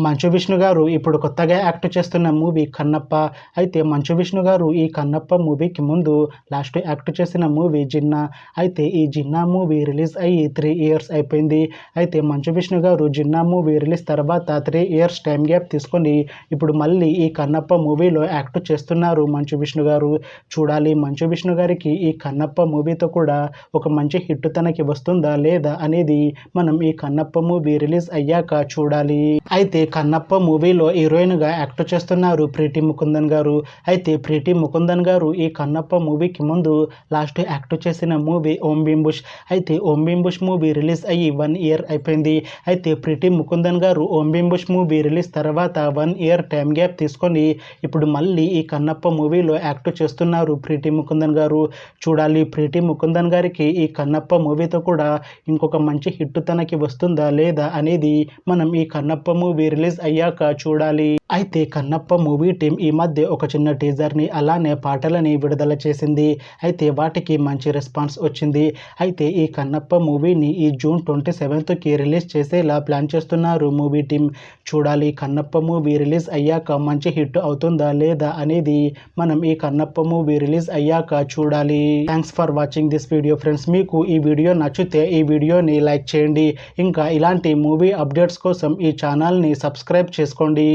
మంచు విష్ణు గారు ఇప్పుడు కొత్తగా యాక్ట్ చేస్తున్న మూవీ కన్నప్ప. అయితే మంచు విష్ణు గారు ఈ కన్నప్ప మూవీకి ముందు లాస్ట్ యాక్ట్ చేసిన మూవీ జిన్నా. అయితే ఈ జిన్నా మూవీ రిలీజ్ అయ్యి 3 ఇయర్స్ అయిపోయింది. అయితే మంచు విష్ణు గారు జిన్నా మూవీ రిలీజ్ తర్వాత 3 ఇయర్స్ టైం గ్యాప్ తీసుకొని ఇప్పుడు మళ్ళీ ఈ కన్నప్ప మూవీలో యాక్ట్ చేస్తున్నారు మంచు విష్ణు గారు. చూడాలి మంచు విష్ణు గారికి ఈ కన్నప్ప మూవీతో కూడా ఒక మంచి హిట్ తనకి వస్తుందా లేదా అనేది మనం ఈ కన్నప్ప మూవీ రిలీజ్ అయ్యాక చూడాలి. అయితే కన్నప్ప మూవీలో హీరోయిన్గా యాక్ట్ చేస్తున్నారు ప్రీతి ముకుందన్ గారు. అయితే ప్రీతి ముకుందన్ గారు ఈ కన్నప్ప మూవీకి ముందు లాస్ట్ యాక్ట్ చేసిన మూవీ ఓం భీమ్ బుష్. అయితే ఓం భీమ్ బుష్ మూవీ రిలీజ్ అయ్యి 1 ఇయర్ అయిపోయింది. అయితే ప్రీతి ముకుందన్ గారు ఓం భీమ్ బుష్ మూవీ రిలీజ్ తర్వాత 1 ఇయర్ టైం గ్యాప్ తీసుకొని ఇప్పుడు మళ్ళీ ఈ కన్నప్ప మూవీలో యాక్ట్ చేస్తున్నారు ప్రీతి ముకుందన్ గారు. చూడాలి ప్రీతి ముకుందన్ గారికి ఈ కన్నప్ప మూవీతో కూడా ఇంకొక మంచి హిట్ తనకి వస్తుందా లేదా అనేది మనం ఈ కన్నప్ప మూవీ రిలీజ్ అయ్యాక చూడాలి. అయితే కన్నప్ప మూవీ టీం ఈ మధ్య ఒక చిన్న టీజర్ని అలానే పాటలని విడుదల చేసింది. అయితే వాటికి మంచి రెస్పాన్స్ వచ్చింది. అయితే ఈ కన్నప్ప మూవీని ఈ జూన్ 27కి రిలీజ్ చేసేలా ప్లాన్ చేస్తున్నారు మూవీ టీం. చూడాలి కన్నప్ప మూవీ రిలీజ్ అయ్యాక మంచి హిట్ అవుతుందా లేదా అనేది మనం ఈ కన్నప్ప మూవీ రిలీజ్ అయ్యాక చూడాలి. Thanks for watching this video friends. మీకు ఈ వీడియో నచ్చితే ఈ వీడియోని లైక్ చేయండి. ఇంకా ఇలాంటి మూవీ అప్డేట్స్ కోసం ఈ ఛానల్ని సబ్స్క్రైబ్ చేసుకోండి.